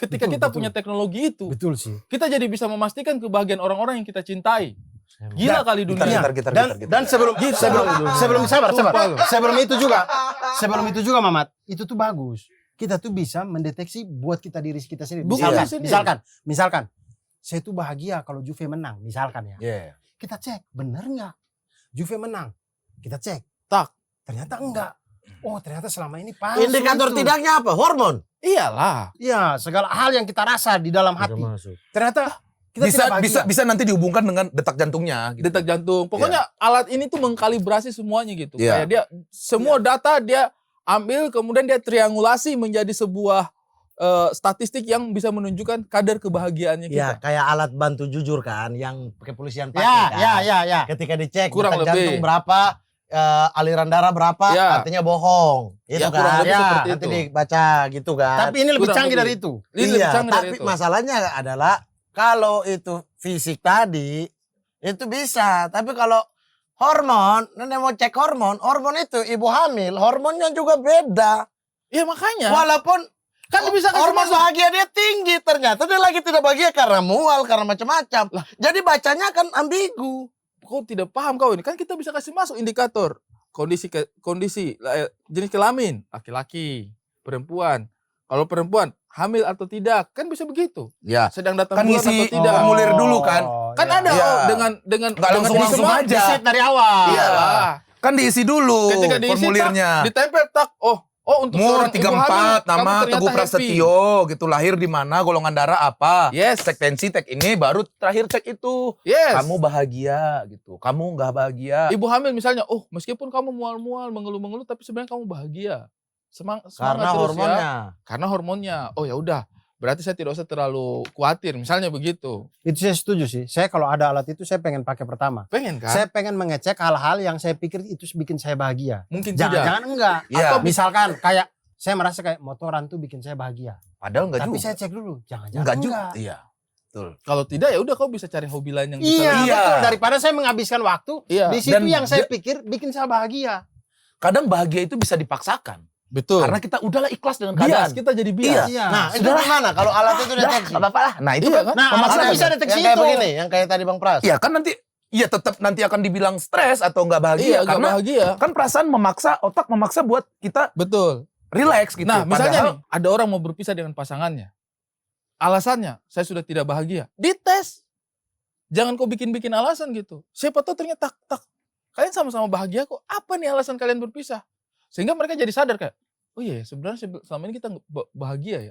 Ketika kita punya teknologi itu, betul sih. kita jadi bisa memastikan kebahagiaan orang-orang yang kita cintai. Gila kali dunia. Dan sebelum itu juga Mamat, itu tuh bagus. Kita tuh bisa mendeteksi buat diri kita sendiri. Misalkan, saya tuh bahagia kalau Juve menang, misalkan ya. Kita cek, bener nggak? Juve menang, kita cek. Ternyata enggak. Oh ternyata selama ini palsu. Indikator tidaknya apa? Hormon. Iyalah. Iya, segala hal yang kita rasa di dalam hati. Ternyata kita bisa nanti dihubungkan dengan detak jantungnya. Gitu. Detak jantung. Pokoknya alat ini tuh mengkalibrasi semuanya gitu. Kayak dia semua data dia ambil kemudian dia triangulasi menjadi sebuah statistik yang bisa menunjukkan kadar kebahagiaannya Ya, kita. kayak alat bantu jujur kan yang kepolisian pakai kan. Ya. Ketika dicek Kurang detak jantung lebih. berapa, aliran darah berapa, artinya bohong. Itu kurang kan. lebih seperti Nanti itu. dibaca gitu kan. Tapi ini lebih Kurang canggih lebih. dari itu. Ini lebih canggih dari tapi itu. masalahnya adalah kalau itu fisik tadi itu bisa, tapi kalau hormon, nenek mau cek hormon itu ibu hamil, hormonnya juga beda. Ya makanya. Walaupun Kan bisa kasih hormon masuk. bahagia dia tinggi, ternyata dia lagi tidak bahagia karena mual, karena macam-macam. Jadi bacanya akan ambigu. Kau tidak paham kau ini. Kan kita bisa kasih masuk indikator. Kondisi jenis kelamin. Laki-laki, perempuan. Kalau perempuan, hamil atau tidak. Kan bisa begitu. Ya. Sedang datang Kan bulan atau ngisi tidak. formulir dulu kan. Kan ada dengan Nggak langsung semua aja. Di-set dari awal. Iyalah. Kan diisi dulu Ketika diisi formulirnya. ditempel untuk Umur seorang ibu hamil, 34, nama kamu Teguh ternyata Prasetyo, gitu, lahir di mana, golongan darah apa, Yes. cek tensi, cek ini, baru terakhir cek itu. Yes. Kamu bahagia gitu, kamu nggak bahagia. Ibu hamil misalnya, meskipun kamu mual-mual, mengeluh-mengeluh, tapi sebenarnya kamu bahagia. Semangat Karena terus hormonnya. ya. Karena hormonnya. Oh ya udah, berarti saya tidak usah terlalu khawatir, misalnya begitu. Itu saya setuju sih. Saya kalau ada alat itu saya pengen pakai pertama. Pengen kan? Saya pengen mengecek hal-hal yang saya pikir itu bikin saya bahagia. Mungkin tidak. Jangan enggak. Iya. Atau misalkan kayak saya merasa kayak motoran tuh bikin saya bahagia. Padahal nggak Tapi juga. saya cek dulu, jangan-jangan Nggak enggak. juga. Iya, betul. Kalau tidak ya udah kau bisa cari hobi lain yang bisa Iya, lebih- betul. Daripada saya menghabiskan waktu Iya. di situ Dan yang saya pikir bikin saya bahagia. Kadang bahagia itu bisa dipaksakan. Betul. Karena kita udahlah ikhlas dengan bias, keadaan. kita jadi bias. Iya. Nah, itu gimana kalau alat itu deteksi? Nggak apa-apa lah. Nah itu Iya kan. kan? Nah, memaksa alatnya kan? bisa deteksi Yang kayak itu. begini, yang kayak tadi Bang Pras. Iya kan tetap nanti akan dibilang stres atau nggak bahagia. Iya, nggak karena bahagia. kan perasaan otak memaksa buat kita Betul. relax gitu. Nah, misalnya Padahal- nih, ada orang mau berpisah dengan pasangannya. Alasannya, saya sudah tidak bahagia. Dites. Jangan kau bikin-bikin alasan gitu. Siapa tahu ternyata kalian sama-sama bahagia kok. Apa nih alasan kalian berpisah? Sehingga mereka jadi sadar kayak, oh iya sebenarnya selama ini kita bahagia ya.